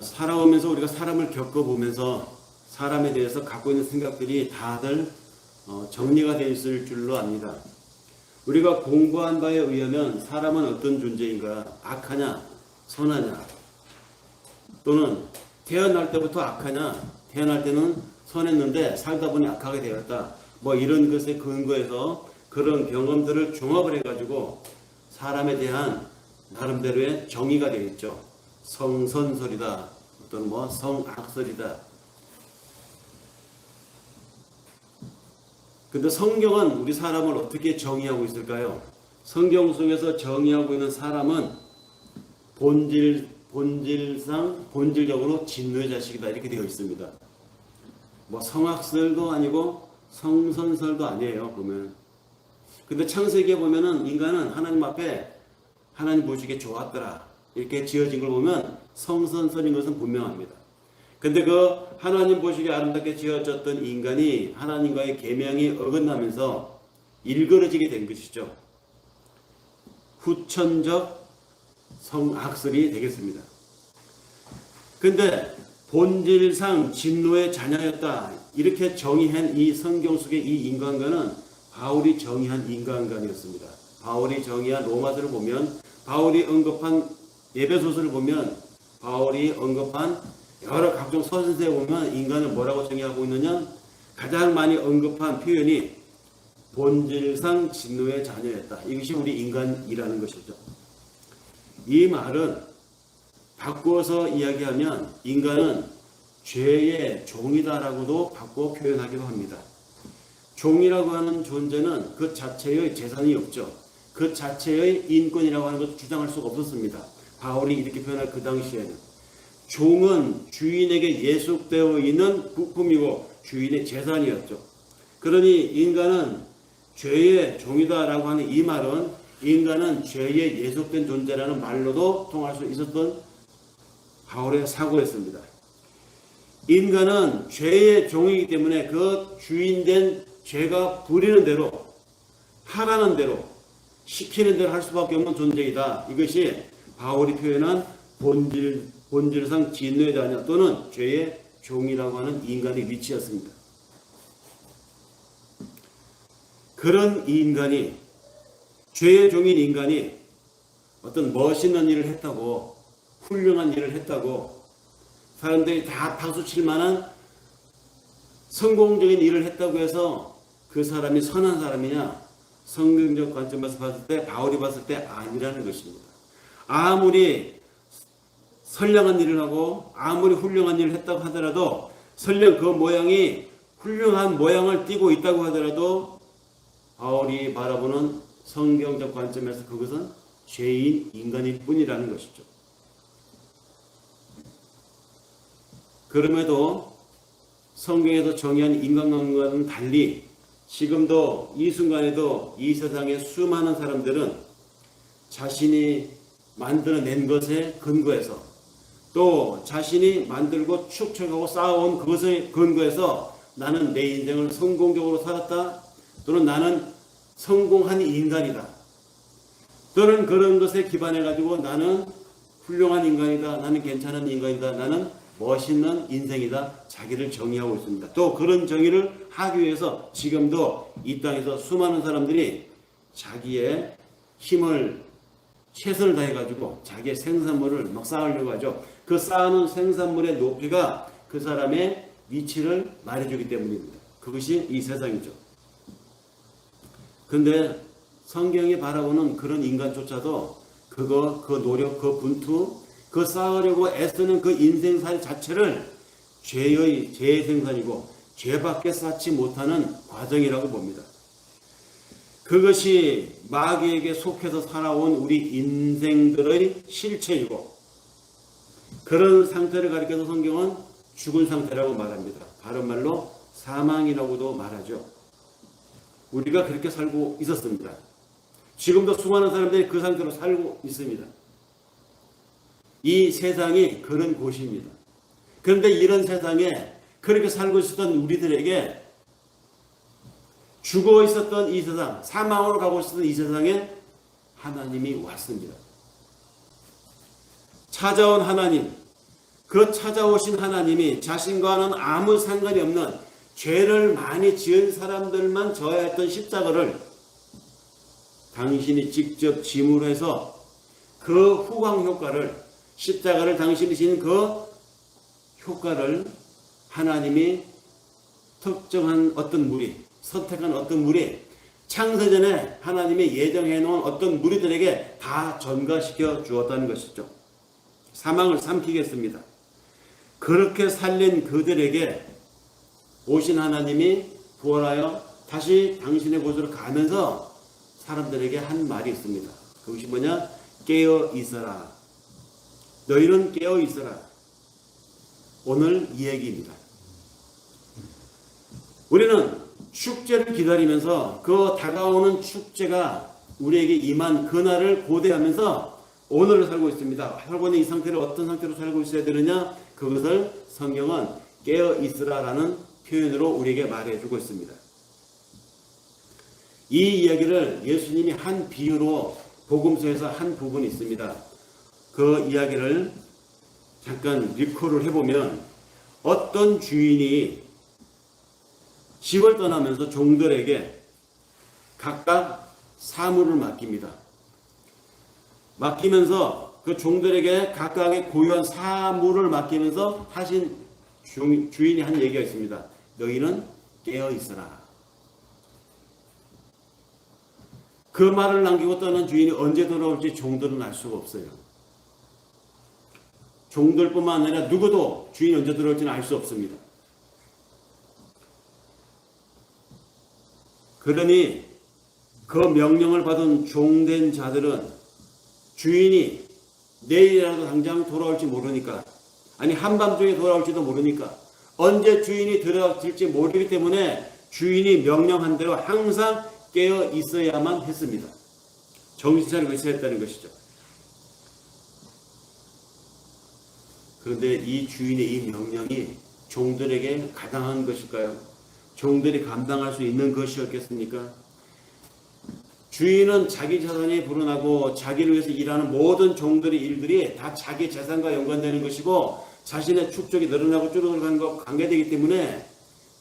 살아오면서 우리가 사람을 겪어보면서 사람에 대해서 갖고 있는 생각들이 다들 정리가 되어 있을 줄로 압니다. 우리가 공부한 바에 의하면 사람은 어떤 존재인가? 악하냐? 선하냐? 또는 태어날 때부터 악하냐? 태어날 때는 선했는데 살다 보니 악하게 되었다. 뭐 이런 것에 근거해서 그런 경험들을 종합을 해가지고 사람에 대한 나름대로의 정의가 되어 있죠. 성선설이다. 또는 뭐 성악설이다. 근데 성경은 우리 사람을 어떻게 정의하고 있을까요? 성경 속에서 정의하고 있는 사람은 본질적으로 진노의 자식이다 이렇게 되어 있습니다. 뭐 성악설도 아니고 성선설도 아니에요. 보면. 근데 창세기에 보면은 인간은 하나님 앞에 하나님 보시기에 좋았더라 이렇게 지어진 걸 보면 성선설인 것은 분명합니다. 근데 그 하나님 보시기에 아름답게 지어졌던 인간이 하나님과의 계명이 어긋나면서 일그러지게 된 것이죠. 후천적 성악설이 되겠습니다. 근데 본질상 진노의 자녀였다 이렇게 정의한 이 성경 속의 이 인간관은 바울이 정의한 인간관이었습니다. 바울이 정의한 로마서를 보면, 바울이 언급한 에베소서를 보면, 바울이 언급한 여러 각종 서신서에 보면 인간을 뭐라고 정의하고 있느냐? 가장 많이 언급한 표현이 본질상 진노의 자녀였다. 이것이 우리 인간이라는 것이죠. 이 말은 바꾸어서 이야기하면 인간은 죄의 종이다라고도 바꾸어 표현하기도 합니다. 종이라고 하는 존재는 그 자체의 재산이 없죠. 그 자체의 인권이라고 하는 것을 주장할 수가 없었습니다. 바울이 이렇게 표현할 그 당시에는. 종은 주인에게 예속되어 있는 부품이고 주인의 재산이었죠. 그러니 인간은 죄의 종이다라고 하는 이 말은 인간은 죄에 예속된 존재라는 말로도 통할 수 있었던 바울의 사고였습니다. 인간은 죄의 종이기 때문에 그 주인된 죄가 부리는 대로, 하라는 대로, 시키는 대로 할 수밖에 없는 존재이다. 이것이 바울이 표현한 본질상 진노의 자녀 또는 죄의 종이라고 하는 인간의 위치였습니다. 그런 이 인간이, 죄의 종인 인간이 어떤 멋있는 일을 했다고, 훌륭한 일을 했다고, 사람들이 다 박수칠 만한 성공적인 일을 했다고 해서 그 사람이 선한 사람이냐? 성경적 관점에서 봤을 때, 바울이 봤을 때 아니라는 것입니다. 아무리 선량한 일을 하고 아무리 훌륭한 일을 했다고 하더라도, 설령 그 모양이 훌륭한 모양을 띠고 있다고 하더라도 바울이 바라보는 성경적 관점에서 그것은 죄인 인간일 뿐이라는 것이죠. 그럼에도 성경에서 정의한 인간관과는 달리 지금도 이 순간에도 이 세상의 수많은 사람들은 자신이 만들어낸 것에 근거해서 또 자신이 만들고 축적하고 쌓아온 그것에 근거해서 나는 내 인생을 성공적으로 살았다 또는 나는 성공한 인간이다 또는 그런 것에 기반해 가지고 나는 훌륭한 인간이다, 나는 괜찮은 인간이다, 나는 멋있는 인생이다 자기를 정의하고 있습니다. 또 그런 정의를 하기 위해서 지금도 이 땅에서 수많은 사람들이 자기의 힘을 최선을 다해가지고 자기의 생산물을 막 쌓으려고 하죠. 그 쌓아놓은 생산물의 높이가 그 사람의 위치를 말해주기 때문입니다. 그것이 이 세상이죠. 근데 성경이 바라보는 그런 인간조차도 그 노력, 그 분투, 그 쌓으려고 애쓰는 그 인생살 자체를 죄의 재생산이고 죄밖에 쌓지 못하는 과정이라고 봅니다. 그것이 마귀에게 속해서 살아온 우리 인생들의 실체이고 그런 상태를 가리켜서 성경은 죽은 상태라고 말합니다. 바른 말로 사망이라고도 말하죠. 우리가 그렇게 살고 있었습니다. 지금도 수많은 사람들이 그 상태로 살고 있습니다. 이 세상이 그런 곳입니다. 그런데 이런 세상에 그렇게 살고 있었던 우리들에게 죽어 있었던 이 세상, 사망으로 가고 있었던 이 세상에 하나님이 왔습니다. 찾아온 하나님, 그 찾아오신 하나님이 자신과는 아무 상관이 없는 죄를 많이 지은 사람들만 져야 했던 십자가를 당신이 직접 짐으로 해서 그 후광 효과를, 십자가를 당신이 지은 그 효과를 하나님이 특정한 어떤 무리, 선택한 어떤 무리, 창세전에 하나님이 예정해 놓은 어떤 무리들에게 다 전가시켜 주었다는 것이죠. 사망을 삼키겠습니다. 그렇게 살린 그들에게 오신 하나님이 부활하여 다시 당신의 곳으로 가면서 사람들에게 한 말이 있습니다. 그것이 뭐냐? 깨어 있어라. 너희는 깨어 있어라. 오늘 이 얘기입니다. 우리는 축제를 기다리면서 그 다가오는 축제가 우리에게 임한 그날을 고대하면서 오늘을 살고 있습니다. 살고 있는 이 상태를 어떤 상태로 살고 있어야 되느냐? 그것을 성경은 깨어 있으라라는 표현으로 우리에게 말해주고 있습니다. 이 이야기를 예수님이 한 비유로 복음서에서 한 부분이 있습니다. 그 이야기를 잠깐 리콜을 해보면 어떤 주인이 집을 떠나면서 종들에게 각각 사물을 맡깁니다. 맡기면서 그 종들에게 각각의 고유한 사물을 맡기면서 하신 주인이 한 얘기가 있습니다. 너희는 깨어 있어라. 그 말을 남기고 떠난 주인이 언제 돌아올지 종들은 알 수가 없어요. 종들뿐만 아니라 누구도 주인이 언제 돌아올지는 알 수 없습니다. 그러니 그 명령을 받은 종된 자들은 주인이 내일이라도 당장 돌아올지 모르니까, 아니 한밤중에 돌아올지도 모르니까, 언제 주인이 들어질지 모르기 때문에 주인이 명령한 대로 항상 깨어 있어야만 했습니다. 정신 차리고 있어야 했다는 것이죠. 그런데 이 주인의 이 명령이 종들에게 가당한 것일까요? 종들이 감당할 수 있는 것이었겠습니까? 주인은 자기 재산이 불어나고 자기를 위해서 일하는 모든 종들의 일들이 다 자기 재산과 연관되는 것이고 자신의 축적이 늘어나고 줄어들어가는 것과 관계되기 때문에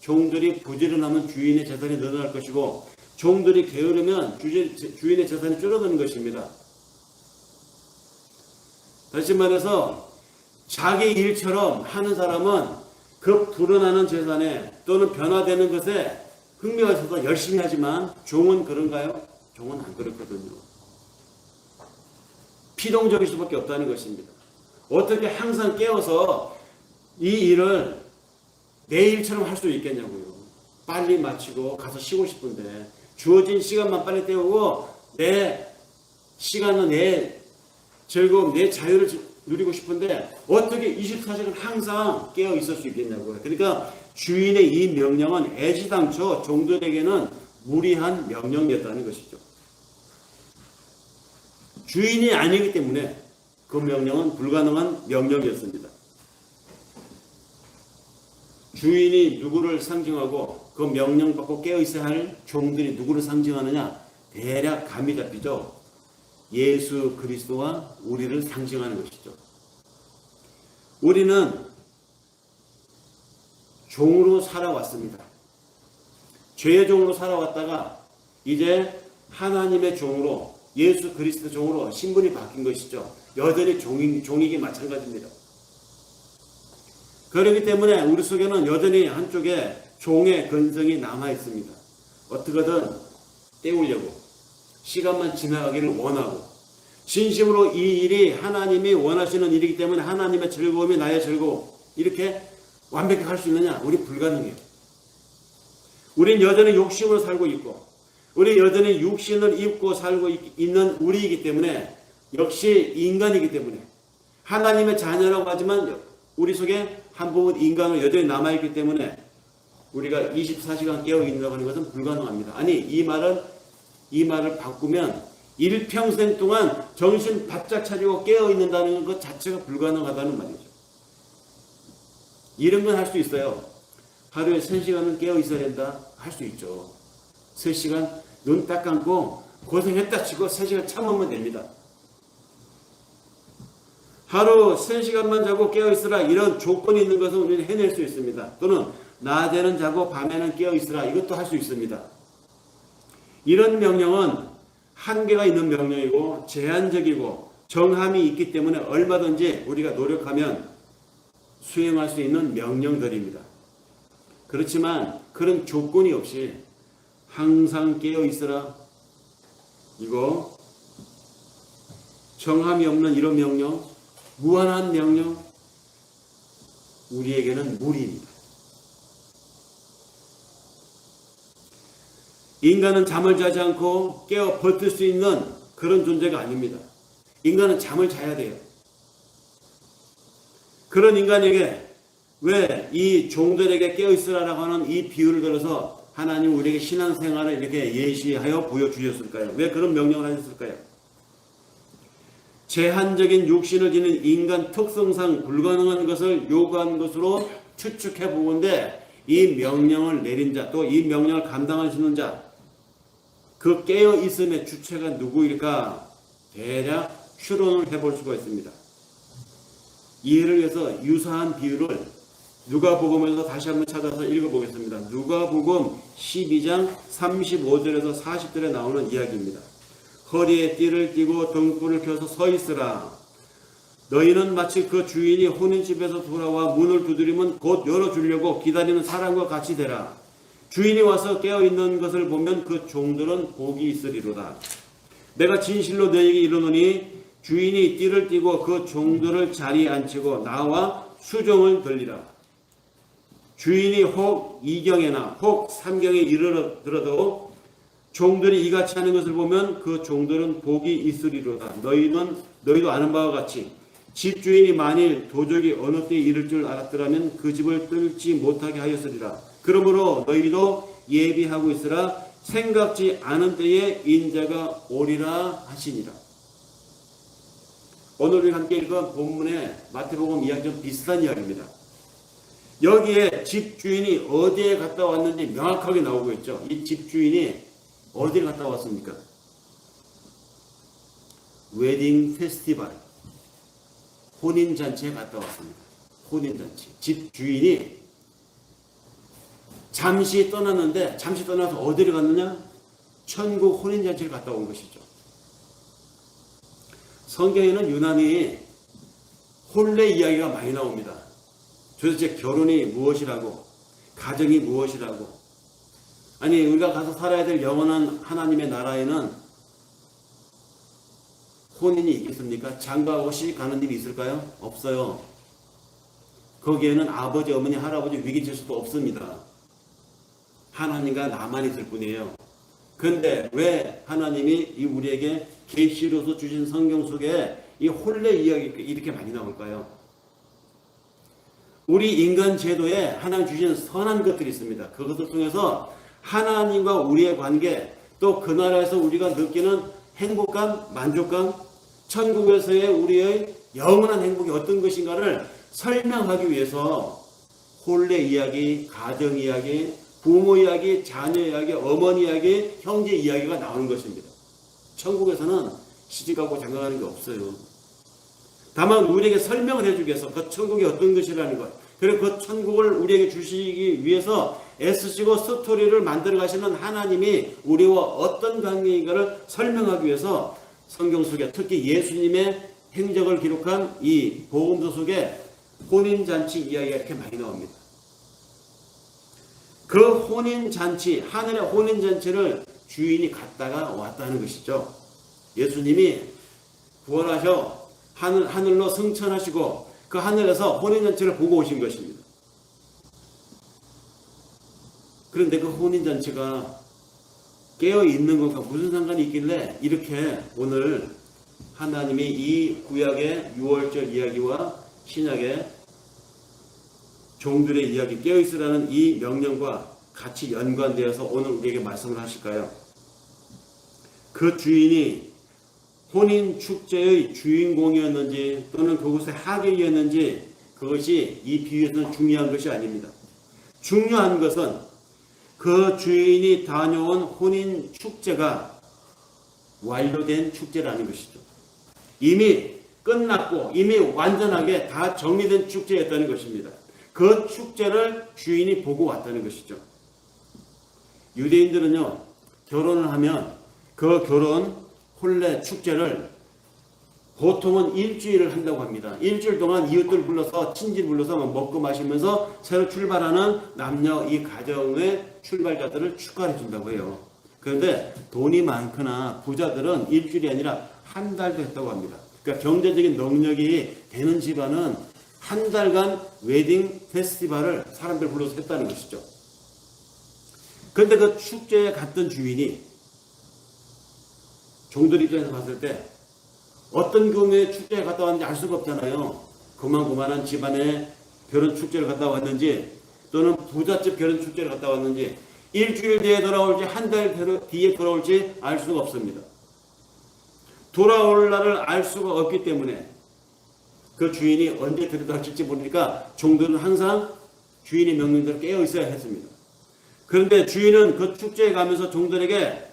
종들이 부지런하면 주인의 재산이 늘어날 것이고 종들이 게으르면 주인의 재산이 줄어드는 것입니다. 다시 말해서 자기 일처럼 하는 사람은 그 불어나는 재산에 또는 변화되는 것에 흥미가 있어서 열심히 하지만 종은 그런가요? 종은 안 그렇거든요. 피동적일 수밖에 없다는 것입니다. 어떻게 항상 깨어서 이 일을 내 일처럼 할 수 있겠냐고요. 빨리 마치고 가서 쉬고 싶은데 주어진 시간만 빨리 때우고 내 시간은 내 즐거움, 내 자유를 누리고 싶은데 어떻게 24시간 항상 깨어 있을 수 있겠냐고요. 그러니까 주인의 이 명령은 애시당초 종들에게는 무리한 명령이었다는 것이죠. 주인이 아니기 때문에 그 명령은 불가능한 명령이었습니다. 주인이 누구를 상징하고 그 명령받고 깨어있어야 할 종들이 누구를 상징하느냐? 대략 감이 잡히죠. 예수 그리스도와 우리를 상징하는 것이죠. 우리는 종으로 살아왔습니다. 죄의 종으로 살아왔다가 이제 하나님의 종으로, 예수 그리스도 종으로 신분이 바뀐 것이죠. 여전히 종이기 마찬가지입니다. 그렇기 때문에 우리 속에는 여전히 한쪽에 종의 근성이 남아 있습니다. 어떻게든 때우려고, 시간만 지나가기를 원하고, 진심으로 이 일이 하나님이 원하시는 일이기 때문에 하나님의 즐거움이 나의 즐거움, 이렇게 완벽하게 할 수 있느냐? 우리 불가능해요. 우린 여전히 욕심으로 살고 있고, 우리 여전히 육신을 입고 살고 있는 우리이기 때문에, 역시 인간이기 때문에, 하나님의 자녀라고 하지만 우리 속에 한 부분 인간은 여전히 남아있기 때문에 우리가 24시간 깨어있는다고 하는 것은 불가능합니다. 아니, 이 말을 바꾸면 일평생 동안 정신 바짝 차리고 깨어있는다는 것 자체가 불가능하다는 말이죠. 이런 건 할 수 있어요. 하루에 3시간은 깨어있어야 된다? 할 수 있죠. 3시간 눈 딱 감고 고생했다 치고 3시간 참으면 됩니다. 하루 3시간만 자고 깨어있으라 이런 조건이 있는 것은 우리는 해낼 수 있습니다. 또는 낮에는 자고 밤에는 깨어있으라 이것도 할 수 있습니다. 이런 명령은 한계가 있는 명령이고 제한적이고 정함이 있기 때문에 얼마든지 우리가 노력하면 수행할 수 있는 명령들입니다. 그렇지만 그런 조건이 없이 항상 깨어있으라 이거 정함이 없는 이런 명령, 무한한 명령, 우리에게는 무리입니다. 인간은 잠을 자지 않고 깨어 버틸 수 있는 그런 존재가 아닙니다. 인간은 잠을 자야 돼요. 그런 인간에게 왜 이 종들에게 깨어있으라라고 하는 이 비유를 들어서 하나님 우리에게 신앙생활을 이렇게 예시하여 보여주셨을까요? 왜 그런 명령을 하셨을까요? 제한적인 육신을 지닌 인간 특성상 불가능한 것을 요구한 것으로 추측해 보건대 이 명령을 내린 자, 또 이 명령을 감당할 수 있는 자, 그 깨어있음의 주체가 누구일까? 대략 추론을 해볼 수가 있습니다. 이해를 위해서 유사한 비유를 누가복음에서 다시 한번 찾아서 읽어보겠습니다. 누가복음 12장 35절에서 40절에 나오는 이야기입니다. 허리에 띠를 띠고 등불을 켜서 서 있으라. 너희는 마치 그 주인이 혼인집에서 돌아와 문을 두드리면 곧 열어주려고 기다리는 사람과 같이 되라. 주인이 와서 깨어있는 것을 보면 그 종들은 복이 있으리로다. 내가 진실로 너희에게 이르노니 주인이 띠를 띠고 그 종들을 자리에 앉히고 나와 수종을 들리라. 주인이 혹 2경에나 혹 3경에 이르러도 종들이 이같이 하는 것을 보면 그 종들은 복이 있으리로다. 너희도 아는 바와 같이 집주인이 만일 도적이 어느 때에 이를 줄 알았더라면 그 집을 뚫지 못하게 하였으리라. 그러므로 너희도 예비하고 있으라. 생각지 않은 때에 인자가 오리라 하시니라. 오늘 우리 함께 읽은 본문의 마태복음 이야기와 비슷한 이야기입니다. 여기에 집주인이 어디에 갔다 왔는지 명확하게 나오고 있죠. 이 집주인이 어디에 갔다 왔습니까? 웨딩 페스티벌, 혼인잔치에 갔다 왔습니다. 혼인잔치. 집주인이 잠시 떠났는데, 잠시 떠나서 어디를 갔느냐? 천국 혼인잔치를 갔다 온 것이죠. 성경에는 유난히 혼례 이야기가 많이 나옵니다. 도대체 결혼이 무엇이라고, 가정이 무엇이라고, 아니 우리가 가서 살아야 될 영원한 하나님의 나라에는 혼인이 있겠습니까? 장가 없이 가는 일이 있을까요? 없어요. 거기에는 아버지, 어머니, 할아버지 위기 질서도 없습니다. 하나님과 나만 있을 뿐이에요. 그런데 왜 하나님이 우리에게 계시로서 주신 성경 속에 이 혼례 이야기가 이렇게 많이 나올까요? 우리 인간 제도에 하나님 주신 선한 것들이 있습니다. 그것을 통해서 하나님과 우리의 관계, 또 그 나라에서 우리가 느끼는 행복감, 만족감, 천국에서의 우리의 영원한 행복이 어떤 것인가를 설명하기 위해서 혼례 이야기, 가정 이야기, 부모 이야기, 자녀 이야기, 어머니 이야기, 형제 이야기가 나오는 것입니다. 천국에서는 시집가고 장가가는 게 없어요. 다만 우리에게 설명을 해주기 위해서 그 천국이 어떤 것이라는 것, 그리고 그 천국을 우리에게 주시기 위해서 애쓰시고 스토리를 만들어 가시는 하나님이 우리와 어떤 관계인가를 설명하기 위해서 성경 속에 특히 예수님의 행적을 기록한 이 복음서 속에 혼인잔치 이야기가 이렇게 많이 나옵니다. 그 혼인잔치, 하늘의 혼인잔치를 주인이 갔다가 왔다는 것이죠. 예수님이 구원하셔 하늘로 승천하시고 그 하늘에서 혼인잔치를 보고 오신 것입니다. 그런데 그 혼인잔치가 깨어있는 것과 무슨 상관이 있길래 이렇게 오늘 하나님이 이 구약의 유월절 이야기와 신약의 종들의 이야기, 깨어있으라는 이 명령과 같이 연관되어서 오늘 우리에게 말씀을 하실까요? 그 주인이 혼인 축제의 주인공이었는지 또는 그곳의 하객이었는지 그것이 이 비유에서는 중요한 것이 아닙니다. 중요한 것은 그 주인이 다녀온 혼인 축제가 완료된 축제라는 것이죠. 이미 끝났고 이미 완전하게 다 정리된 축제였다는 것입니다. 그 축제를 주인이 보고 왔다는 것이죠. 유대인들은요, 결혼을 하면 그 결혼 혼례 축제를 보통은 일주일을 한다고 합니다. 일주일 동안 이웃들 불러서 친지 불러서 먹고 마시면서 새로 출발하는 남녀 이 가정의 출발자들을 축하해 준다고 해요. 그런데 돈이 많거나 부자들은 일주일이 아니라 한 달도 했다고 합니다. 그러니까 경제적인 능력이 되는 집안은 한 달간 웨딩 페스티벌을 사람들 불러서 했다는 것이죠. 그런데 그 축제에 갔던 주인이 종들 입장에서 봤을 때 어떤 경우에 축제에 갔다 왔는지 알 수가 없잖아요. 그만한 집안에 결혼 축제를 갔다 왔는지 또는 부잣집 결혼 축제를 갔다 왔는지 일주일 뒤에 돌아올지 한 달 뒤에 돌아올지 알 수가 없습니다. 돌아올 날을 알 수가 없기 때문에 그 주인이 언제 들여다칠지 모르니까 종들은 항상 주인의 명령대로 깨어 있어야 했습니다. 그런데 주인은 그 축제에 가면서 종들에게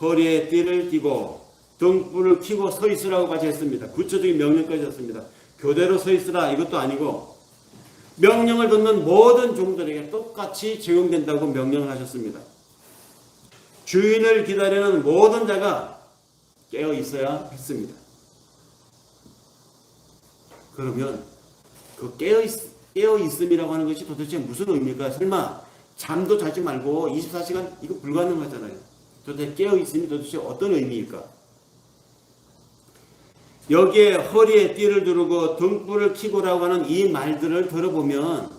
허리에 띠를 띠고 등불을 켜고 서 있으라고 까지 했습니다. 구체적인 명령까지 했습니다. 교대로 서 있으라 이것도 아니고 명령을 듣는 모든 종들에게 똑같이 적용된다고 명령을 하셨습니다. 주인을 기다리는 모든 자가 깨어 있어야 했습니다. 그러면 그 깨어 있음이라고 하는 것이 도대체 무슨 의미일까? 설마 잠도 자지 말고 24시간 이거 불가능하잖아요. 도대체 깨어 있음이 도대체 어떤 의미일까? 여기에 허리에 띠를 두르고 등불을 켜고라고 하는 이 말들을 들어보면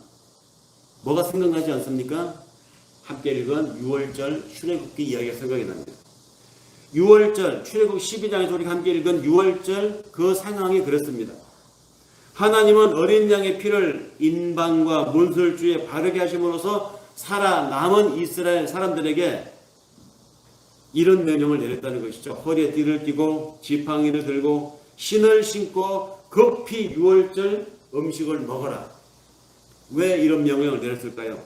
뭐가 생각나지 않습니까? 함께 읽은 6월절 출애굽기 이야기가 생각이 납니다. 6월절 출애굽 12장에서 우리가 함께 읽은 6월절 그 상황이 그렇습니다. 하나님은 어린 양의 피를 인방과 문설주에 바르게 하심으로써 살아남은 이스라엘 사람들에게 이런 명령을 내렸다는 것이죠. 허리에 띠를 띠고 지팡이를 들고 신을 신고 급히 6월절 음식을 먹어라. 왜 이런 명령을 내렸을까요?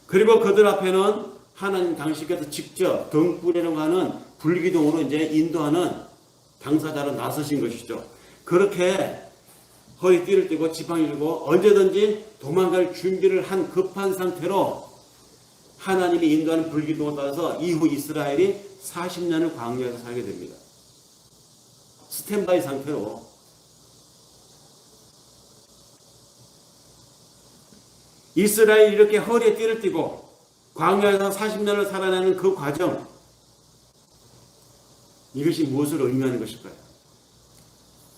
그리고 그들 앞에는 하나님 당신께서 직접 등불이라고 하는 불기둥으로 이제 인도하는 당사자로 나서신 것이죠. 그렇게 허리띠를 띠고 지팡이를 들고 언제든지 도망갈 준비를 한 급한 상태로 하나님이 인도하는 불기둥을 따라서 이후 이스라엘이 40년을 광야에서 살게 됩니다. 스탠바이 상태로. 이스라엘이 이렇게 허리에 띠를 띠고 광야에서 40년을 살아내는 그 과정, 이것이 무엇을 의미하는 것일까요?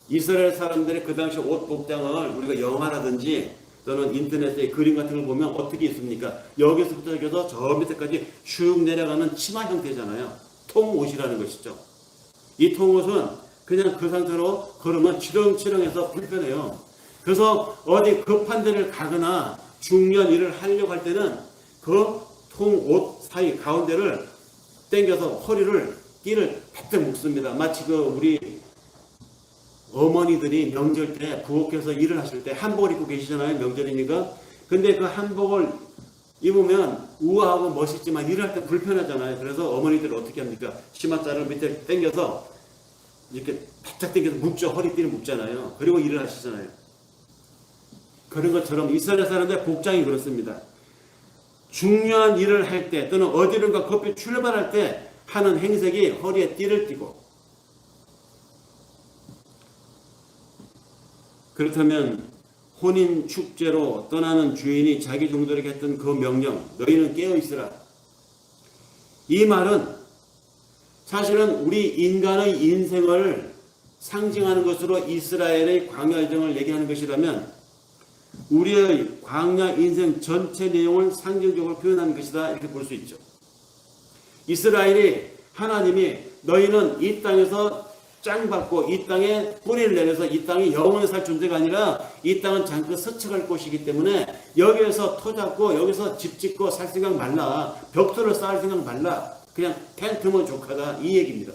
이스라엘 사람들의 그 당시 옷 복장을 우리가 영화라든지 또는 인터넷에 그림 같은 걸 보면 어떻게 있습니까? 여기서부터 시작해서 저 밑에까지 쭉 내려가는 치마 형태잖아요. 통옷이라는 것이죠. 이 통옷은 그냥 그 상태로 걸으면 치렁치렁해서 불편해요. 그래서 어디 급한 데를 가거나 중요한 일을 하려고 할 때는 그 통옷 사이 가운데를 당겨서 허리를 띠를 바짝 묶습니다. 마치 그 우리 어머니들이 명절 때 부엌에서 일을 하실 때 한복을 입고 계시잖아요. 명절이니까. 근데 그 한복을 입으면 우아하고 멋있지만 일을 할 때 불편하잖아요. 그래서 어머니들은 어떻게 합니까? 치맛자를 밑에 당겨서 이렇게 바짝 당겨서 묶죠. 허리띠를 묶잖아요. 그리고 일을 하시잖아요. 그런 것처럼 이스라엘 사람들의 복장이 그렇습니다. 중요한 일을 할 때 또는 어디론가 급히 출발할 때 하는 행색이 허리에 띠를 띠고, 그렇다면 혼인 축제로 떠나는 주인이 자기 종들에게 했던 그 명령, 너희는 깨어 있으라. 이 말은 사실은 우리 인간의 인생을 상징하는 것으로 이스라엘의 광야 여정을 얘기하는 것이라면 우리의 광야 인생 전체 내용을 상징적으로 표현하는 것이다, 이렇게 볼 수 있죠. 이스라엘이 하나님이 너희는 이 땅에서 짱 받고 이 땅에 뿌리를 내려서 이 땅이 영원히 살 존재가 아니라 이 땅은 잠깐 스쳐갈 곳이기 때문에 여기에서 터 잡고 여기서 집 짓고 살 생각 말라. 벽돌을 쌓을 생각 말라. 그냥 텐트면 족하다, 이 얘기입니다.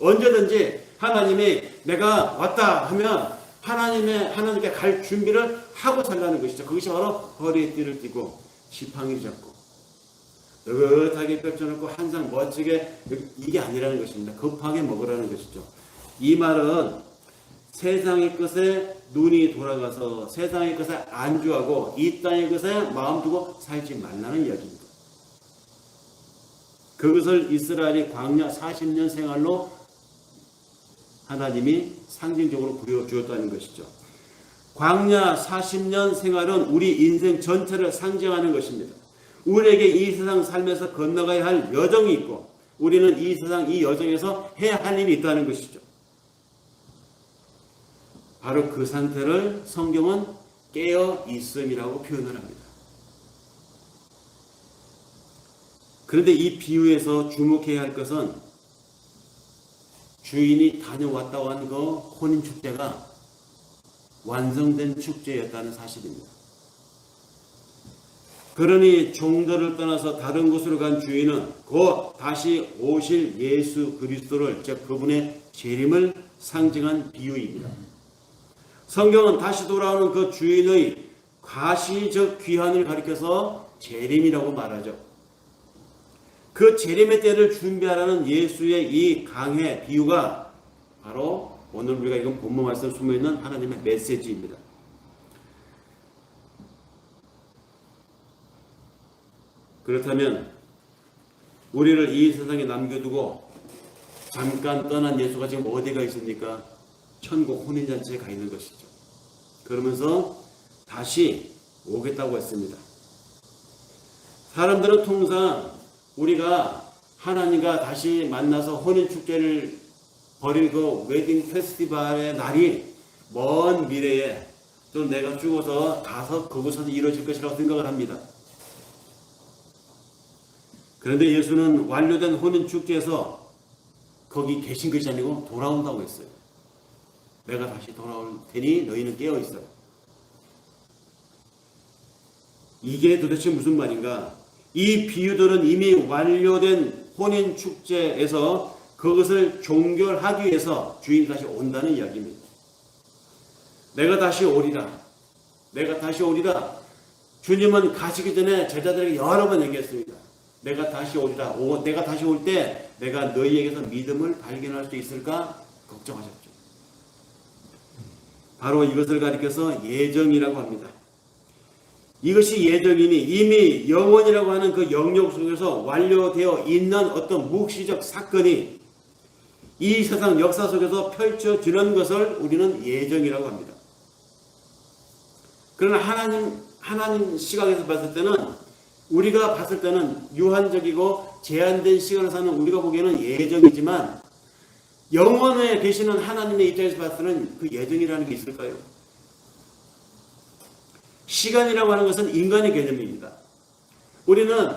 언제든지 하나님이 내가 왔다 하면 하나님께 갈 준비를 하고 살라는 것이죠. 그것이 바로 허리에 띠를 띠고 지팡이를 잡고 느긋하게 펼쳐놓고 항상 멋지게, 이게 아니라는 것입니다. 급하게 먹으라는 것이죠. 이 말은 세상의 것에 눈이 돌아가서 세상의 것에 안주하고 이 땅의 것에 마음 두고 살지 말라는 이야기입니다. 그것을 이스라엘이 광야 40년 생활로 하나님이 상징적으로 보여주었다는 것이죠. 광야 40년 생활은 우리 인생 전체를 상징하는 것입니다. 우리에게 이 세상 살면서 건너가야 할 여정이 있고 우리는 이 세상 이 여정에서 해야 할 일이 있다는 것이죠. 바로 그 상태를 성경은 깨어 있음이라고 표현을 합니다. 그런데 이 비유에서 주목해야 할 것은 주인이 다녀왔다고 하는 그 혼인축제가 완성된 축제였다는 사실입니다. 그러니 종들을 떠나서 다른 곳으로 간 주인은 곧 다시 오실 예수 그리스도를, 즉 그분의 재림을 상징한 비유입니다. 성경은 다시 돌아오는 그 주인의 가시적 귀환을 가리켜서 재림이라고 말하죠. 그 재림의 때를 준비하라는 예수의 이 강해 비유가 바로 오늘 우리가 읽은 본문 말씀 숨어있는 하나님의 메시지입니다. 그렇다면 우리를 이 세상에 남겨두고 잠깐 떠난 예수가 지금 어디가 있습니까? 천국 혼인잔치에 가 있는 것이죠. 그러면서 다시 오겠다고 했습니다. 사람들은 통상 우리가 하나님과 다시 만나서 혼인축제를 벌일 그 웨딩 페스티벌의 날이 먼 미래에 또 내가 죽어서 가서 그곳에서 이루어질 것이라고 생각을 합니다. 그런데 예수는 완료된 혼인축제에서 거기 계신 것이 아니고 돌아온다고 했어요. 내가 다시 돌아올 테니 너희는 깨어있어. 이게 도대체 무슨 말인가? 이 비유들은 이미 완료된 혼인축제에서 그것을 종결하기 위해서 주인이 다시 온다는 이야기입니다. 내가 다시 오리라. 내가 다시 오리라. 주님은 가시기 전에 제자들에게 여러 번 얘기했습니다. 내가 다시 오리라. 내가 다시 올 때 내가 너희에게서 믿음을 발견할 수 있을까? 걱정하셨죠. 바로 이것을 가리켜서 예정이라고 합니다. 이것이 예정이니 이미 영원이라고 하는 그 영역 속에서 완료되어 있는 어떤 묵시적 사건이 이 세상 역사 속에서 펼쳐지는 것을 우리는 예정이라고 합니다. 그러나 하나님 시각에서 봤을 때는 우리가 봤을 때는 유한적이고 제한된 시간을 사는 우리가 보기에는 예정이지만 영원에 계시는 하나님의 입장에서 봤을 때는 그 예정이라는 게 있을까요? 시간이라고 하는 것은 인간의 개념입니다. 우리는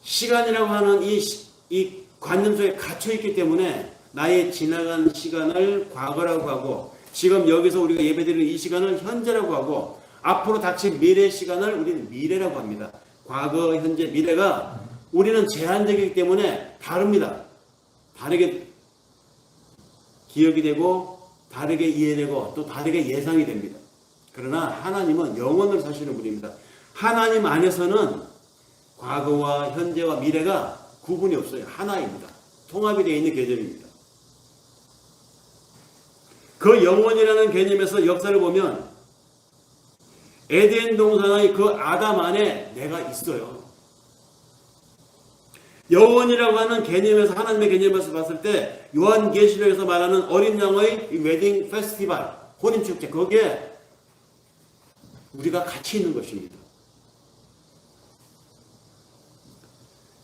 시간이라고 하는 이 관념 속에 갇혀있기 때문에 나의 지나간 시간을 과거라고 하고 지금 여기서 우리가 예배드리는 이 시간을 현재라고 하고 앞으로 닥칠 미래 시간을 우리는 미래라고 합니다. 과거, 현재, 미래가 우리는 제한적이기 때문에 다릅니다. 다르게 기억이 되고 다르게 이해되고 또 다르게 예상이 됩니다. 그러나 하나님은 영원을 사시는 분입니다. 하나님 안에서는 과거와 현재와 미래가 구분이 없어요. 하나입니다. 통합이 되어 있는 개념입니다. 그 영원이라는 개념에서 역사를 보면 에덴 동산의 그 아담 안에 내가 있어요. 영원이라고 하는 개념에서 하나님의 개념에서 봤을 때 요한계시록에서 말하는 어린 양의 웨딩 페스티벌, 혼인축제 거기에 우리가 같이 있는 것입니다.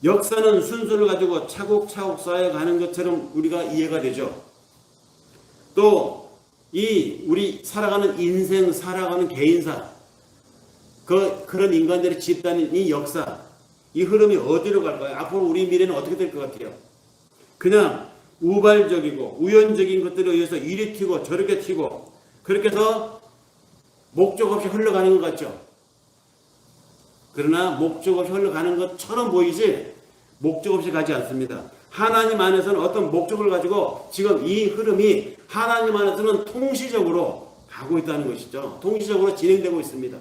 역사는 순서를 가지고 차곡차곡 쌓여가는 것처럼 우리가 이해가 되죠. 또 우리 살아가는 인생, 살아가는 개인사, 그런 인간들의 집단인 이 역사, 이 흐름이 어디로 갈까요? 앞으로 우리 미래는 어떻게 될 것 같아요? 그냥 우발적이고 우연적인 것들에 의해서 이리 튀고 저렇게 튀고 그렇게 해서 목적 없이 흘러가는 것 같죠? 그러나 목적 없이 흘러가는 것처럼 보이지 목적 없이 가지 않습니다. 하나님 안에서는 어떤 목적을 가지고 지금 이 흐름이 하나님 안에서는 통시적으로 가고 있다는 것이죠. 통시적으로 진행되고 있습니다.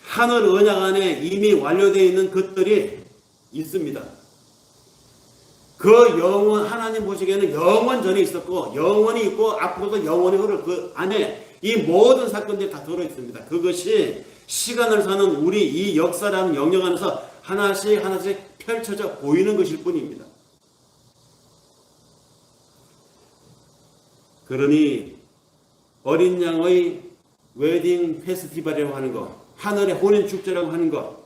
하늘 언약 안에 이미 완료되어 있는 것들이 있습니다. 그 영원, 하나님 보시기에는 영원 전에 있었고 영원히 있고 앞으로도 영원히 흐를 그 안에 이 모든 사건들이 다 들어있습니다. 그것이 시간을 사는 우리 이 역사라는 영역 안에서 하나씩 하나씩 펼쳐져 보이는 것일 뿐입니다. 그러니 어린 양의 웨딩 페스티벌이라고 하는 것, 하늘의 혼인 축제라고 하는 것,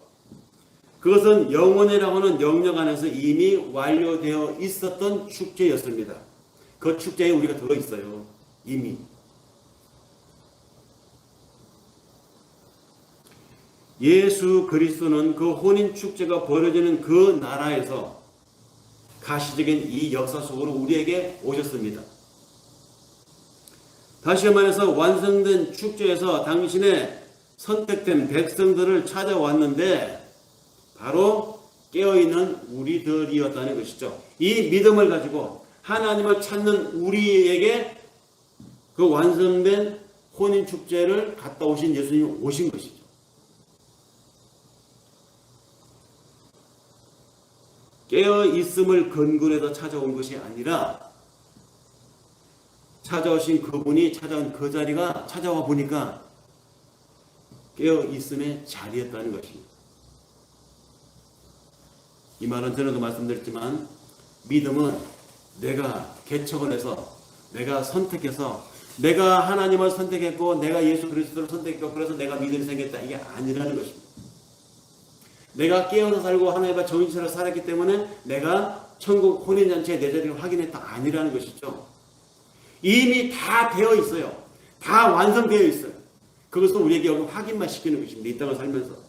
그것은 영원이라고 하는 영역 안에서 이미 완료되어 있었던 축제였습니다. 그 축제에 우리가 들어있어요. 이미. 예수 그리스도는 그 혼인 축제가 벌어지는 그 나라에서 가시적인 이 역사 속으로 우리에게 오셨습니다. 다시 말해서 완성된 축제에서 당신의 선택된 백성들을 찾아왔는데 바로 깨어있는 우리들이었다는 것이죠. 이 믿음을 가지고 하나님을 찾는 우리에게 그 완성된 혼인축제를 갔다 오신 예수님이 오신 것이죠. 깨어있음을 근거로 찾아온 것이 아니라 찾아오신 그분이 찾아온 그 자리가 찾아와 보니까 깨어있음의 자리였다는 것입니다. 이 말은 전에도 말씀드렸지만 믿음은 내가 개척을 해서 내가 선택해서 내가 하나님을 선택했고 내가 예수 그리스도를 선택했고 그래서 내가 믿음이 생겼다 이게 아니라는 것입니다. 내가 깨어서 살고 하나님과 정신처럼 살았기 때문에 내가 천국 혼인잔치에 내 자리를 확인했다 아니라는 것이죠. 이미 다 되어 있어요. 다 완성되어 있어요. 그것을 우리에게 여기 확인만 시키는 것입니다. 이 땅을 살면서.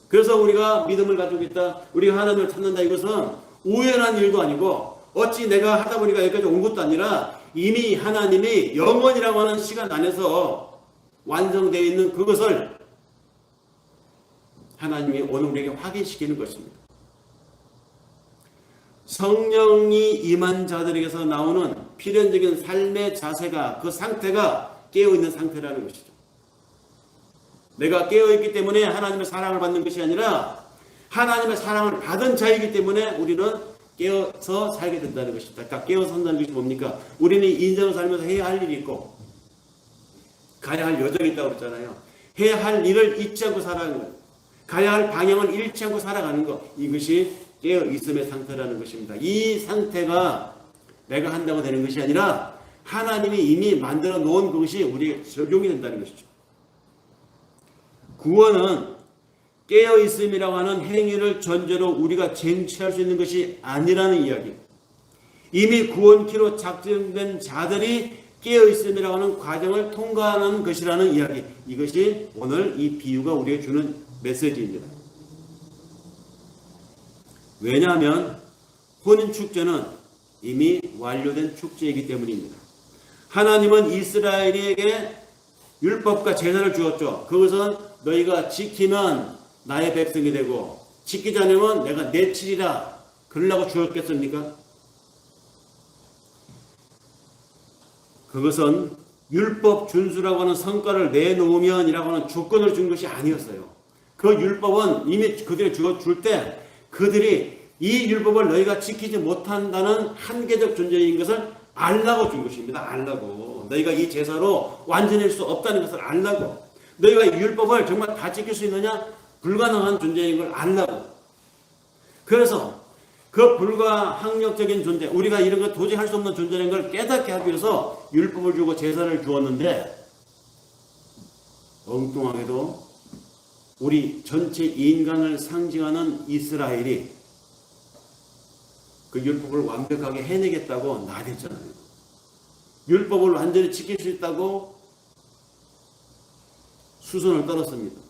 그래서 우리가 믿음을 가지고 있다, 우리가 하나님을 찾는다, 이것은 우연한 일도 아니고 어찌 내가 하다 보니까 여기까지 온 것도 아니라 이미 하나님이 영원이라고 하는 시간 안에서 완성되어 있는 그것을 하나님이 오늘 우리에게 확인시키는 것입니다. 성령이 임한 자들에게서 나오는 필연적인 삶의 자세가, 그 상태가 깨어있는 상태라는 것이죠. 내가 깨어있기 때문에 하나님의 사랑을 받는 것이 아니라 하나님의 사랑을 받은 자이기 때문에 우리는 깨어서 살게 된다는 것입니다. 그러니까 깨어서 산다는 것이 뭡니까? 우리는 인생을 살면서 해야 할 일이 있고 가야 할 여정이 있다고 그랬잖아요. 해야 할 일을 잊지 않고 살아가는 것, 가야 할 방향을 잃지 않고 살아가는 것, 이것이 깨어있음의 상태라는 것입니다. 이 상태가 내가 한다고 되는 것이 아니라 하나님이 이미 만들어 놓은 그것이 우리에게 적용이 된다는 것이죠. 구원은 깨어있음이라고 하는 행위를 전제로 우리가 쟁취할 수 있는 것이 아니라는 이야기. 이미 구원키로 작정된 자들이 깨어있음이라고 하는 과정을 통과하는 것이라는 이야기. 이것이 오늘 이 비유가 우리에게 주는 메시지입니다. 왜냐하면 혼인축제는 이미 완료된 축제이기 때문입니다. 하나님은 이스라엘에게 율법과 제사를 주었죠. 그것은 너희가 지키면 나의 백성이 되고 지키지 않으면 내가 내치리라 그러려고 주었겠습니까? 그것은 율법 준수라고 하는 성과를 내놓으면이라고 하는 조건을 준 것이 아니었어요. 그 율법은 이미 그들이 줄 때 그들이 이 율법을 너희가 지키지 못한다는 한계적 존재인 것을 알라고 준 것입니다. 알라고. 너희가 이 제사로 완전할 수 없다는 것을 알라고. 너희가 이 율법을 정말 다 지킬 수 있느냐? 불가능한 존재인 걸 알라고. 그래서 그 불가항력적인 존재, 우리가 이런 거 도저히 할 수 없는 존재라는 걸 깨닫게 하기 위해서 율법을 주고 제사를 주었는데 엉뚱하게도 우리 전체 인간을 상징하는 이스라엘이 그 율법을 완벽하게 해내겠다고 나댔잖아요. 율법을 완전히 지킬 수 있다고 수선을 떨었습니다.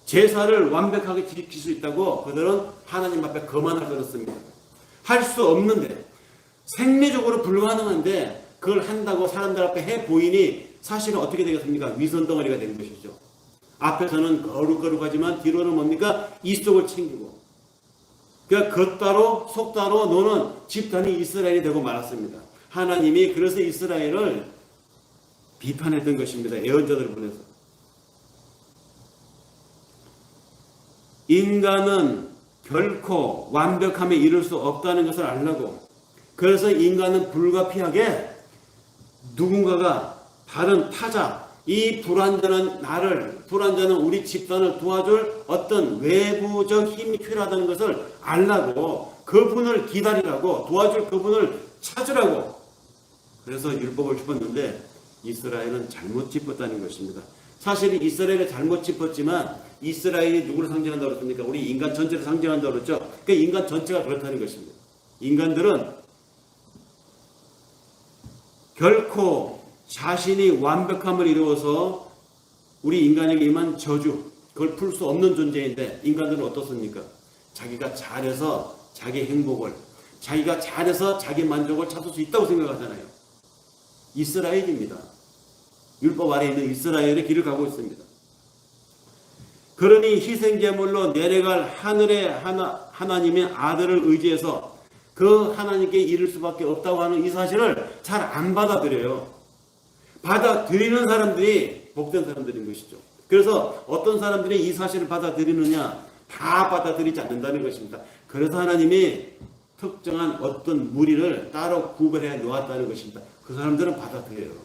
제사를 완벽하게 지킬 수 있다고 그들은 하나님 앞에 거만을 떨었습니다. 할 수 없는데, 생리적으로 불가능한데 그걸 한다고 사람들 앞에 해 보이니 사실은 어떻게 되겠습니까? 위선덩어리가 되는 것이죠. 앞에서는 거룩거룩하지만 뒤로는 뭡니까? 이속을 챙기고. 그러니까 겉따로 속따로 노는 집단이 이스라엘이 되고 말았습니다. 하나님이 그래서 이스라엘을 비판했던 것입니다. 예언자들을 보내서. 인간은 결코 완벽함에 이를 수 없다는 것을 알라고. 그래서 인간은 불가피하게 누군가가 다른 타자, 이 불완전한 우리 집단을 도와줄 어떤 외부적 힘이 필요하다는 것을 알라고, 그분을 기다리라고, 도와줄 그분을 찾으라고. 그래서 율법을 짚었는데 이스라엘은 잘못 짚었다는 것입니다. 사실 이스라엘이 잘못 짚었지만 이스라엘이 누구를 상징한다고 그랬습니까? 우리 인간 전체를 상징한다고 그랬죠. 그러니까 인간 전체가 그렇다는 것입니다. 인간들은 결코 자신이 완벽함을 이루어서 우리 인간에게 임한 저주, 그걸 풀 수 없는 존재인데, 인간들은 어떻습니까? 자기가 잘해서 자기 행복을, 자기가 잘해서 자기 만족을 찾을 수 있다고 생각하잖아요. 이스라엘입니다. 율법 아래 있는 이스라엘의 길을 가고 있습니다. 그러니 희생제물로 내려갈 하늘의 하나님의 아들을 의지해서 그 하나님께 이를 수밖에 없다고 하는 이 사실을 잘 안 받아들여요. 받아들이는 사람들이 복된 사람들인 것이죠. 그래서 어떤 사람들이 이 사실을 받아들이느냐, 다 받아들이지 않는다는 것입니다. 그래서 하나님이 특정한 어떤 무리를 따로 구별해 놓았다는 것입니다. 그 사람들은 받아들여요.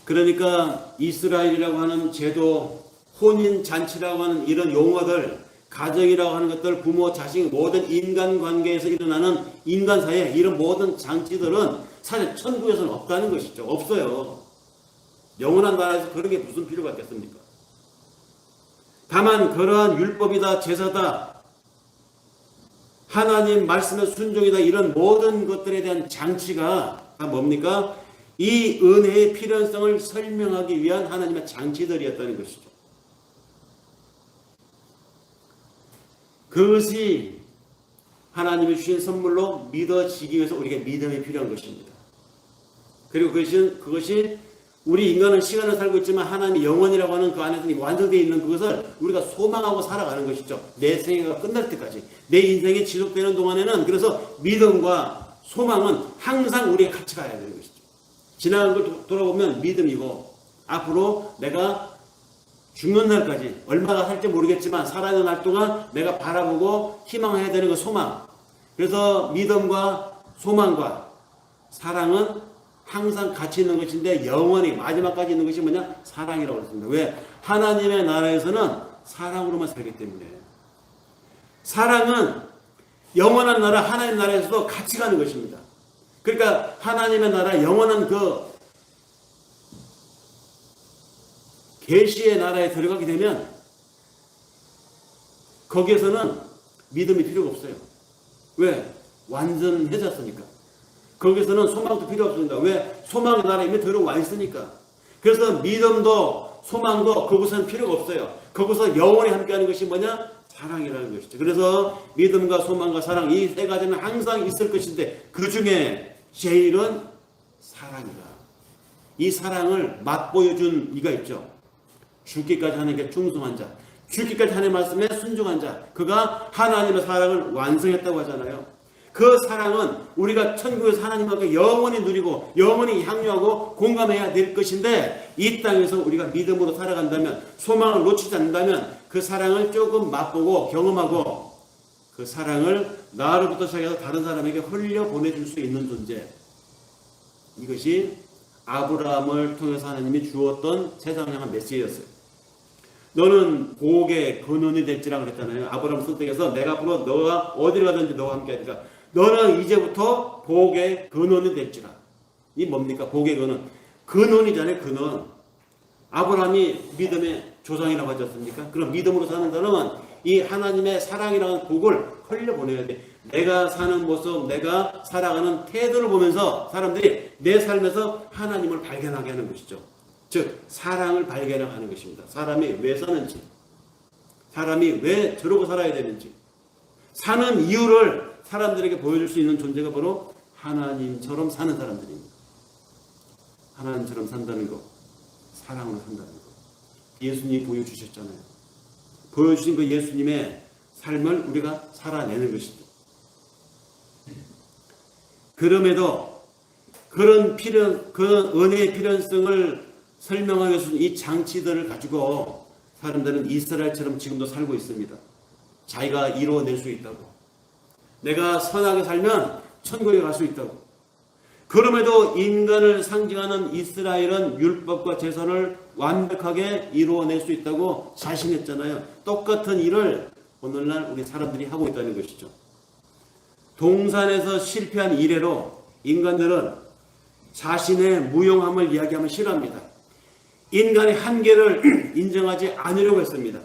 그러니까 이스라엘이라고 하는 제도, 혼인잔치라고 하는 이런 용어들, 가정이라고 하는 것들, 부모, 자식, 모든 인간관계에서 일어나는 인간 사이에 이런 모든 장치들은 사실 천국에서는 없다는 것이죠. 없어요. 영원한 나라에서 그런 게 무슨 필요가 있겠습니까? 다만 그러한 율법이다, 제사다, 하나님 말씀의 순종이다, 이런 모든 것들에 대한 장치가 다 뭡니까? 이 은혜의 필연성을 설명하기 위한 하나님의 장치들이었다는 것이죠. 그것이 하나님이 주신 선물로 믿어지기 위해서 우리에게 믿음이 필요한 것입니다. 그리고 그것이 우리 인간은 시간을 살고 있지만 하나님의 영혼이라고 하는 그 안에서 완성되어 있는 그것을 우리가 소망하고 살아가는 것이죠. 내 생애가 끝날 때까지, 내 인생이 지속되는 동안에는. 그래서 믿음과 소망은 항상 우리가 같이 가야 되는 것이죠. 지나간 걸 돌아보면 믿음이고, 앞으로 내가 죽는 날까지 얼마나 살지 모르겠지만 살아있는 날 동안 내가 바라보고 희망해야 되는 거 소망. 그래서 믿음과 소망과 사랑은 항상 같이 있는 것인데, 영원히 마지막까지 있는 것이 뭐냐? 사랑이라고 했습니다. 왜? 하나님의 나라에서는 사랑으로만 살기 때문에. 사랑은 영원한 나라, 하나님 나라에서도 같이 가는 것입니다. 그러니까 하나님의 나라, 영원한 그 계시의 나라에 들어가게 되면 거기에서는 믿음이 필요가 없어요. 왜? 완전해졌으니까. 거기서는 소망도 필요 없습니다. 왜? 소망의 나라에 이미 들어와 있으니까. 그래서 믿음도 소망도 그곳은 필요가 없어요. 거기서 영원히 함께하는 것이 뭐냐? 사랑이라는 것이죠. 그래서 믿음과 소망과 사랑, 이 세 가지는 항상 있을 것인데 그 중에 제일은 사랑이다. 이 사랑을 맛보여준 이가 있죠. 죽기까지 하나님께 충성한 자, 죽기까지 하나님의 말씀에 순종한 자, 그가 하나님의 사랑을 완성했다고 하잖아요. 그 사랑은 우리가 천국에서 하나님과 영원히 누리고 영원히 향유하고 공감해야 될 것인데, 이 땅에서 우리가 믿음으로 살아간다면, 소망을 놓치지 않는다면 그 사랑을 조금 맛보고 경험하고 그 사랑을 나로부터 시작해서 다른 사람에게 흘려보내줄 수 있는 존재, 이것이 아브라함을 통해서 하나님이 주었던 세상을 향한 메시지였어요. 너는 복의 근원이 될지라 그랬잖아요. 아브라함 선택해서 내가 앞으로 너가 어디를 가든지 너와 함께 하니까 너는 이제부터 복의 근원이 될지라. 이 뭡니까? 복의 근원. 근원이잖아요. 근원. 아브라함이 믿음의 조상이라고 하지 않습니까? 그럼 믿음으로 사는 사람은 이 하나님의 사랑이라는 복을 흘려보내야 돼. 내가 사는 모습, 내가 살아가는 태도를 보면서 사람들이 내 삶에서 하나님을 발견하게 하는 것이죠. 즉 사랑을 발견하는 것입니다. 사람이 왜 사는지, 사람이 왜 저러고 살아야 되는지, 사는 이유를 사람들에게 보여줄 수 있는 존재가 바로 하나님처럼 사는 사람들입니다. 하나님처럼 산다는 것, 사랑으로 산다는 것, 예수님이 보여주셨잖아요. 보여주신 그 예수님의 삶을 우리가 살아내는 것이죠. 그럼에도 그런 은혜의 필연성을 설명하기 위해서 이 장치들을 가지고 사람들은 이스라엘처럼 지금도 살고 있습니다. 자기가 이루어낼 수 있다고. 내가 선하게 살면 천국에 갈 수 있다고. 그럼에도 인간을 상징하는 이스라엘은 율법과 제선을 완벽하게 이루어낼 수 있다고 자신했잖아요. 똑같은 일을 오늘날 우리 사람들이 하고 있다는 것이죠. 동산에서 실패한 이래로 인간들은 자신의 무용함을 이야기하면 싫어합니다. 인간의 한계를 인정하지 않으려고 했습니다.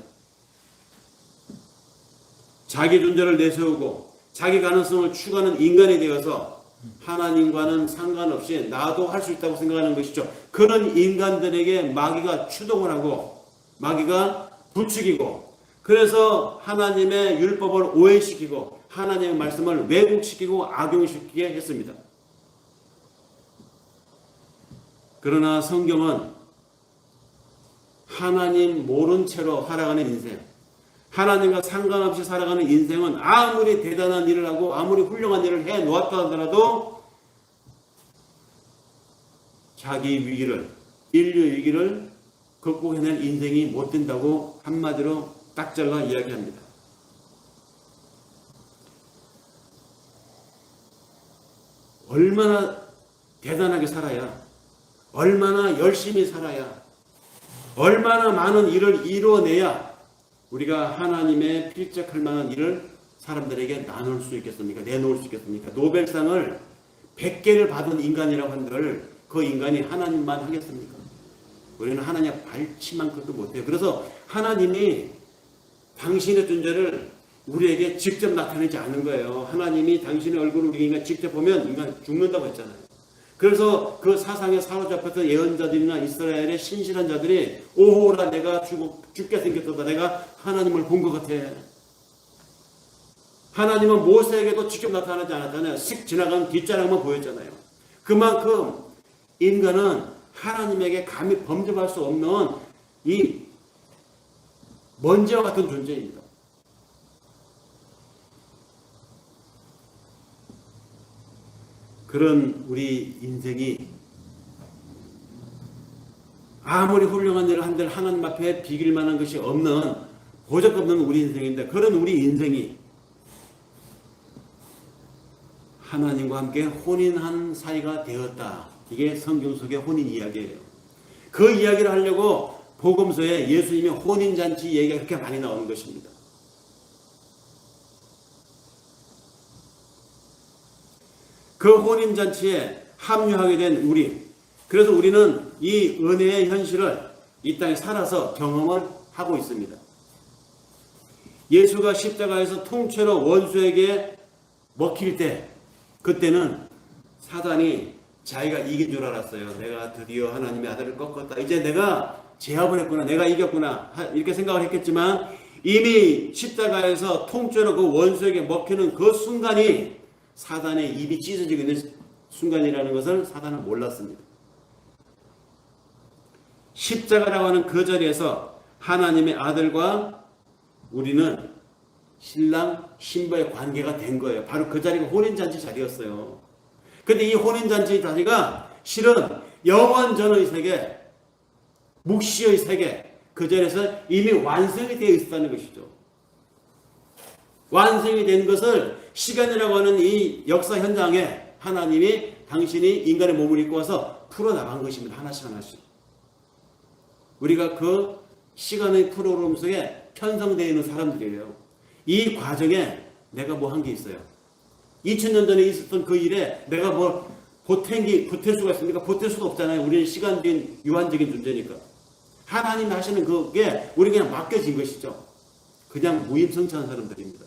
자기 존재를 내세우고 자기 가능성을 추구하는 인간이 되어서 하나님과는 상관없이 나도 할 수 있다고 생각하는 것이죠. 그런 인간들에게 마귀가 추동을 하고 마귀가 부추기고 그래서 하나님의 율법을 오해시키고 하나님의 말씀을 왜곡시키고 악용시키게 했습니다. 그러나 성경은 하나님 모른 채로 살아가는 인생, 하나님과 상관없이 살아가는 인생은 아무리 대단한 일을 하고 아무리 훌륭한 일을 해놓았다 하더라도 자기 위기를, 인류 위기를 극복해낼 인생이 못 된다고 한마디로 딱 잘라 이야기합니다. 얼마나 대단하게 살아야, 얼마나 열심히 살아야, 얼마나 많은 일을 이루어내야 우리가 하나님의 필적할 만한 일을 사람들에게 나눌 수 있겠습니까? 내놓을 수 있겠습니까? 노벨상을 100개를 받은 인간이라고 한들 그 인간이 하나님만 하겠습니까? 우리는 하나님 발치만큼도 못해요. 그래서 하나님이 당신의 존재를 우리에게 직접 나타내지 않은 거예요. 하나님이 당신의 얼굴을 우리 인간 직접 보면 인간 죽는다고 했잖아요. 그래서 그 사상에 사로잡혔던 예언자들이나 이스라엘의 신실한 자들이 오호라 내가 죽게 생겼다. 내가 하나님을 본 것 같아. 하나님은 모세에게도 직접 나타나지 않았잖아요. 슥 지나간 뒷자락만 보였잖아요. 그만큼 인간은 하나님에게 감히 범접할 수 없는 이 먼지와 같은 존재입니다. 그런 우리 인생이 아무리 훌륭한 일을 한들 하나님 앞에 비길 만한 것이 없는 보잘것없는 우리 인생인데 그런 우리 인생이 하나님과 함께 혼인한 사이가 되었다. 이게 성경 속의 혼인 이야기예요. 그 이야기를 하려고 복음서에 예수님의 혼인잔치 얘기가 그렇게 많이 나오는 것입니다. 그 혼인잔치에 합류하게 된 우리, 그래서 우리는 이 은혜의 현실을 이 땅에 살아서 경험을 하고 있습니다. 예수가 십자가에서 통째로 원수에게 먹힐 때 그때는 사단이 자기가 이긴 줄 알았어요. 내가 드디어 하나님의 아들을 꺾었다. 이제 내가 제압을 했구나. 내가 이겼구나. 이렇게 생각을 했겠지만 이미 십자가에서 통째로 그 원수에게 먹히는 그 순간이 사단의 입이 찢어지고 있는 순간이라는 것을 사단은 몰랐습니다. 십자가라고 하는 그 자리에서 하나님의 아들과 우리는 신랑 신부의 관계가 된 거예요. 바로 그 자리가 혼인잔치 자리였어요. 근데 이 혼인잔치 자리가 실은 영원전의 세계, 묵시의 세계, 그 자리에서 이미 완성이 되어 있었다는 것이죠. 완성이 된 것을 시간이라고 하는 이 역사 현장에 하나님이 당신이 인간의 몸을 입고 와서 풀어나간 것입니다. 하나씩 하나씩. 우리가 그 시간의 프로그램 속에 편성되어 있는 사람들이에요. 이 과정에 내가 뭐 한 게 있어요. 2000년 전에 있었던 그 일에 내가 뭐 보탤 수가 있습니까? 보탤 수가 없잖아요. 우리는 시간적인 유한적인 존재니까. 하나님이 하시는 그게 우리가 그냥 맡겨진 것이죠. 그냥 무임승차한 사람들입니다.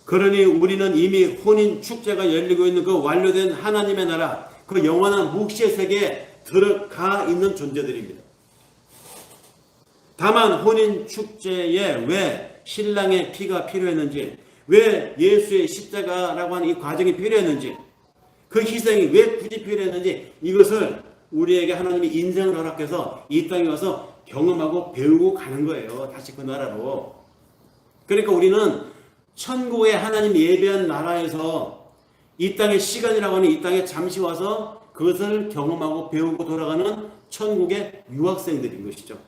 그러니 우리는 이미 혼인 축제가 열리고 있는 그 완료된 하나님의 나라, 그 영원한 묵시의 세계에 들어가 있는 존재들입니다. 다만 혼인 축제에 왜 신랑의 피가 필요했는지, 왜 예수의 십자가라고 하는 이 과정이 필요했는지, 그 희생이 왜 굳이 필요했는지 이것을 우리에게 하나님이 인생을 허락해서 이 땅에 와서 경험하고 배우고 가는 거예요. 다시 그 나라로. 그러니까 우리는 천국의 하나님 예배한 나라에서 이 땅의 시간이라고 하는 이 땅에 잠시 와서 그것을 경험하고 배우고 돌아가는 천국의 유학생들인 것이죠.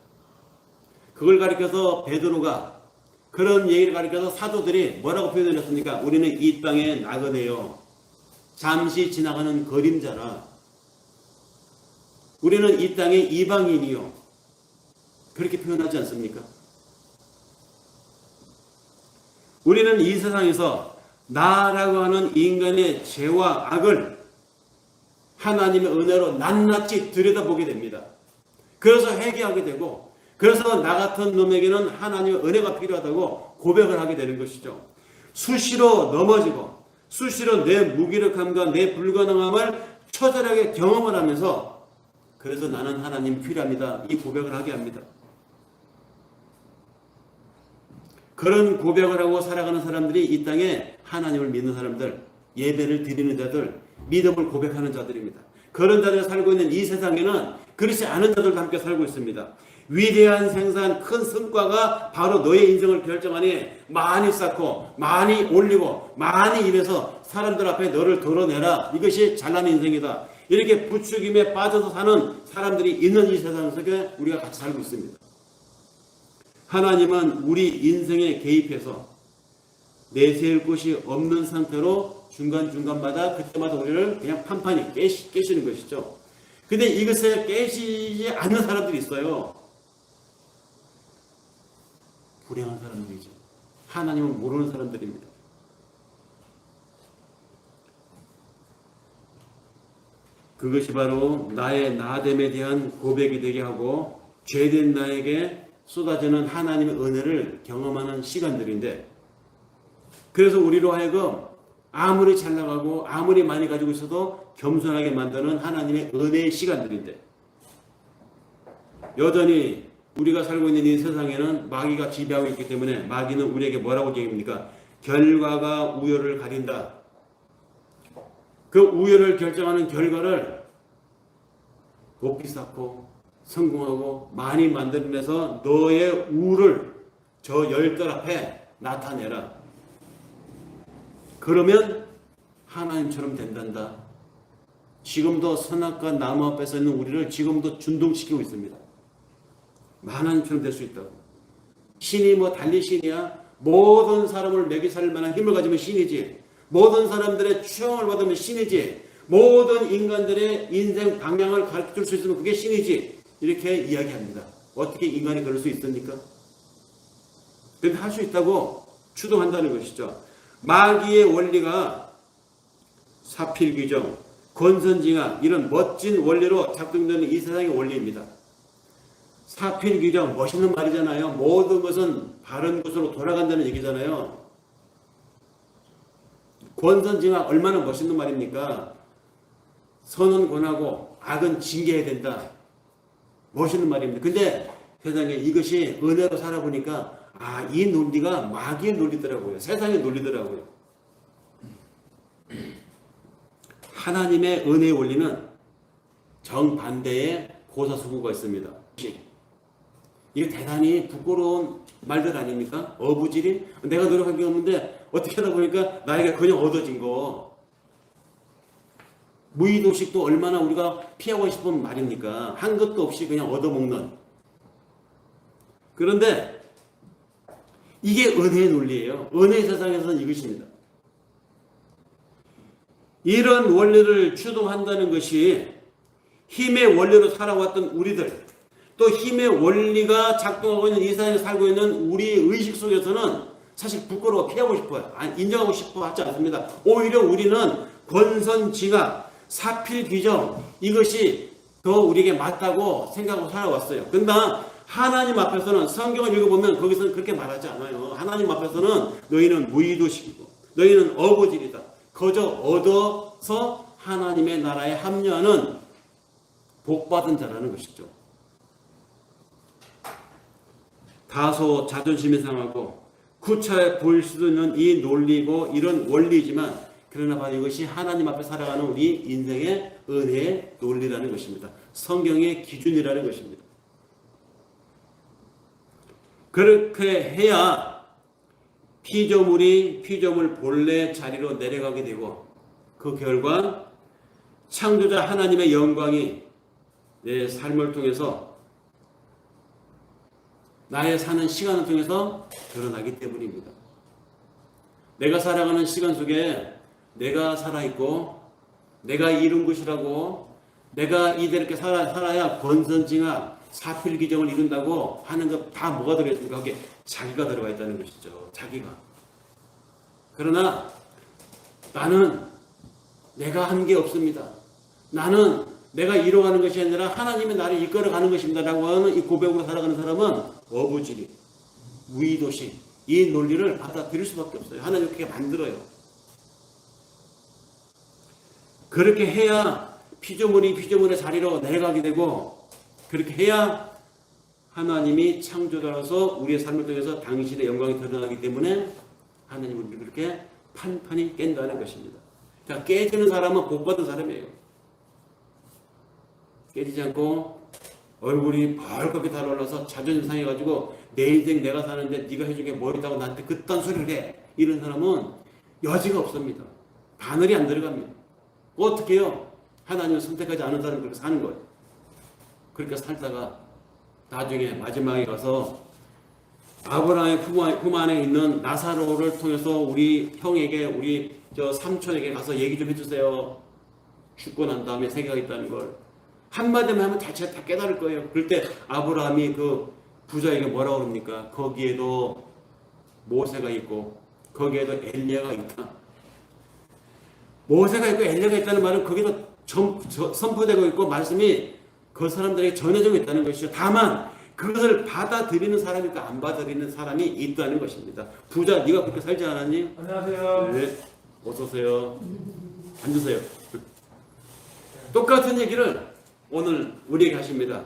그걸 가리켜서 베드로가 그런 얘기를 가리켜서 사도들이 뭐라고 표현했습니까? 우리는 이 땅의 나그네요. 잠시 지나가는 그림자라. 우리는 이 땅의 이방인이요. 그렇게 표현하지 않습니까? 우리는 이 세상에서 나라고 하는 인간의 죄와 악을 하나님의 은혜로 낱낱이 들여다보게 됩니다. 그래서 회개하게 되고, 그래서 나 같은 놈에게는 하나님의 은혜가 필요하다고 고백을 하게 되는 것이죠. 수시로 넘어지고 수시로 내 무기력함과 내 불가능함을 처절하게 경험을 하면서 그래서 나는 하나님 필요합니다. 이 고백을 하게 합니다. 그런 고백을 하고 살아가는 사람들이 이 땅에 하나님을 믿는 사람들, 예배를 드리는 자들, 믿음을 고백하는 자들입니다. 그런 자들이 살고 있는 이 세상에는 그렇지 않은 자들도 함께 살고 있습니다. 위대한 생산, 큰 성과가 바로 너의 인생을 결정하니 많이 쌓고 많이 올리고 많이 일해서 사람들 앞에 너를 드러내라. 이것이 잘난 인생이다. 이렇게 부추김에 빠져서 사는 사람들이 있는 이 세상 속에 우리가 같이 살고 있습니다. 하나님은 우리 인생에 개입해서 내세울 곳이 없는 상태로 중간중간마다 그때마다 우리를 그냥 판판히 깨시는 것이죠. 근데 이것을 깨시지 않는 사람들이 있어요. 불행한 사람들이죠. 하나님을 모르는 사람들입니다. 그것이 바로 나의 나됨에 대한 고백이 되게 하고 죄된 나에게 쏟아지는 하나님의 은혜를 경험하는 시간들인데, 그래서 우리로 하여금 아무리 잘 나가고 아무리 많이 가지고 있어도 겸손하게 만드는 하나님의 은혜의 시간들인데, 여전히 우리가 살고 있는 이 세상에는 마귀가 지배하고 있기 때문에 마귀는 우리에게 뭐라고 얘기합니까? 결과가 우열을 가린다. 그 우열을 결정하는 결과를 높이 쌓고 성공하고 많이 만들면서 너의 우를 저 열들 앞에 나타내라. 그러면 하나님처럼 된단다. 지금도 선악과 나무 앞에 서 있는 우리를 지금도 준동시키고 있습니다. 하나님처럼 될 수 있다고. 신이 뭐 달리 신이야? 모든 사람을 먹이 살 만한 힘을 가지면 신이지. 모든 사람들의 추앙을 받으면 신이지. 모든 인간들의 인생 방향을 가르쳐줄 수 있으면 그게 신이지. 이렇게 이야기합니다. 어떻게 인간이 그럴 수 있습니까? 그런데 할 수 있다고 추동한다는 것이죠. 마귀의 원리가 사필귀정, 권선징악 이런 멋진 원리로 작동되는 이 세상의 원리입니다. 사필귀정 멋있는 말이잖아요. 모든 것은 바른 곳으로 돌아간다는 얘기잖아요. 권선징악 얼마나 멋있는 말입니까? 선은 권하고 악은 징계해야 된다. 멋있는 말입니다. 근데 세상에 이것이 은혜로 살아보니까 이 논리가 마귀의 논리더라고요. 세상의 논리더라고요. 하나님의 은혜의 원리는 정반대의 고사수구가 있습니다. 이게 대단히 부끄러운 말들 아닙니까? 어부지리? 내가 노력한 게 없는데 어떻게 하다 보니까 나에게 그냥 얻어진 거. 무의도식도 얼마나 우리가 피하고 싶은 말입니까? 한 것도 없이 그냥 얻어먹는. 그런데 이게 은혜의 논리예요. 은혜의 세상에서는 이것입니다. 이런 원리를 추동한다는 것이 힘의 원리로 살아왔던 우리들, 또 힘의 원리가 작동하고 있는 이 세상에 살고 있는 우리의 의식 속에서는 사실 부끄러워 피하고 싶어요. 인정하고 싶어 하지 않습니다. 오히려 우리는 권선징악, 사필귀정 이것이 더 우리에게 맞다고 생각하고 살아왔어요. 그러나 하나님 앞에서는 성경을 읽어보면 거기서는 그렇게 말하지 않아요. 하나님 앞에서는 너희는 무의도식이고 너희는 어부질이다. 거저 얻어서 하나님의 나라에 합류하는 복받은 자라는 것이죠. 다소 자존심이 상하고 구차해 보일 수도 있는 이 논리고 이런 원리이지만 그러나 바로 이것이 하나님 앞에 살아가는 우리 인생의 은혜의 논리라는 것입니다. 성경의 기준이라는 것입니다. 그렇게 해야 피조물 본래 자리로 내려가게 되고 그 결과 창조자 하나님의 영광이 내 삶을 통해서 나의 사는 시간을 통해서 드러나기 때문입니다. 내가 살아가는 시간 속에 내가 살아있고 내가 이룬 것이라고 내가 이렇게 살아야 권선징악 사필귀정을 이룬다고 하는 것 다 뭐가 들어있습니까? 거기에 자기가 들어가 있다는 것이죠. 자기가. 그러나 나는 내가 한 게 없습니다. 나는 내가 이뤄가는 것이 아니라 하나님이 나를 이끌어가는 것입니다. 라고 하는 이 고백으로 살아가는 사람은 어부지리, 무의도시 이 논리를 받아들일 수밖에 없어요. 하나님 그렇게 만들어요. 그렇게 해야 피조물의 자리로 내려가게 되고 그렇게 해야 하나님이 창조자로서 우리의 삶을 통해서 당신의 영광이 드러나기 때문에 하나님은 우리를 그렇게 판판히 깬다는 것입니다. 자, 깨지는 사람은 복받은 사람이에요. 깨지지 않고 얼굴이 벌겋게 달아올라서 자존심 상해가지고 내 인생 내가 사는데 네가 해준 게 뭐 있다고 나한테 그딴 소리를 해. 이런 사람은 여지가 없습니다. 바늘이 안 들어갑니다. 어떻게 해요? 하나님을 선택하지 않은 사람은 그렇게 사는 거예요. 그렇게 살다가 나중에 마지막에 가서 아브라함의 품 안에 있는 나사로를 통해서 우리 형에게 우리 삼촌에게 가서 얘기 좀 해주세요. 죽고 난 다음에 세계가 있다는 걸 한마디만 하면 다 깨달을 거예요. 그럴 때 아브라함이 그 부자에게 뭐라고 그럽니까? 거기에도 모세가 있고 거기에도 엘리야가 있다. 모세가 있고 엘리야가 있다는 말은 거기도 선포되고 있고 말씀이 그 사람들에게 전해지고 있다는 것이죠. 다만 그것을 받아들이는 사람이 있고 안 받아들이는 사람이 있다는 것입니다. 부자 네가 그렇게 살지 않았니? 안녕하세요. 네. 어서 오세요. 앉으세요. 똑같은 얘기를 오늘 우리에게 하십니다.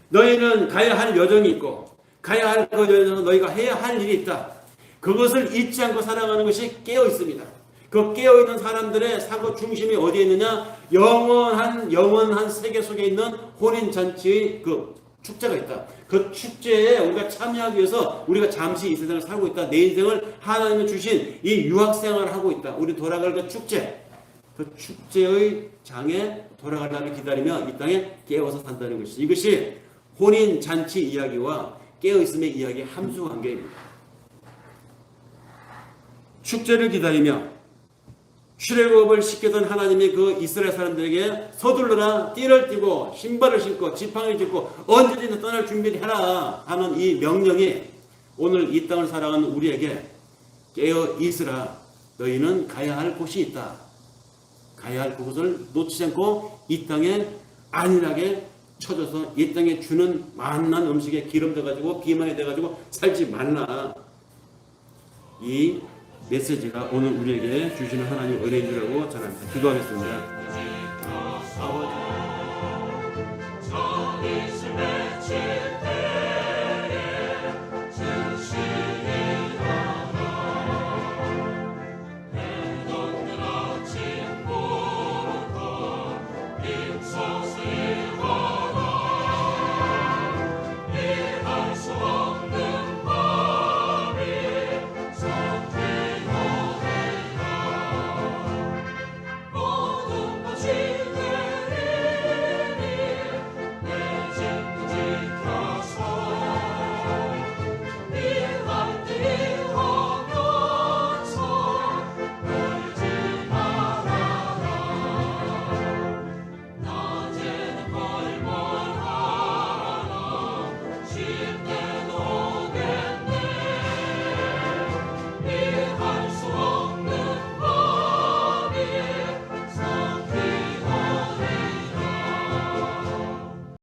너희는 가야 할 여정이 있고 가야 할 그 여정에서 너희가 해야 할 일이 있다. 그것을 잊지 않고 살아가는 것이 깨어 있습니다. 그 깨어있는 사람들의 사고 중심이 어디에 있느냐? 영원한 세계 속에 있는 혼인잔치의 그 축제가 있다. 그 축제에 우리가 참여하기 위해서 우리가 잠시 이 세상을 살고 있다. 내 인생을 하나님이 주신 이 유학생활을 하고 있다. 우리 돌아갈 그 축제. 그 축제의 장에 돌아갈 날을 기다리며 이 땅에 깨어서 산다는 것이. 이것이 혼인잔치 이야기와 깨어있음의 이야기의 함수관계입니다. 축제를 기다리며 출애굽을 시켰던 하나님이 그 이스라엘 사람들에게 서둘러라 띠를 띠고 신발을 신고 지팡이를 짚고 언제든지 떠날 준비를 해라 하는 이 명령이 오늘 이 땅을 살아가는 우리에게 깨어 있으라. 너희는 가야 할 곳이 있다. 가야 할 그곳을 놓치지 않고 이 땅에 안일하게 쳐져서 이 땅에 주는 만난 음식에 기름 돼가지고 비만이 돼가지고 살지 말라. 이 메시지가 오늘 우리에게 주시는 하나님 은혜인 줄 알고 전합니다. 기도하겠습니다. 아버지.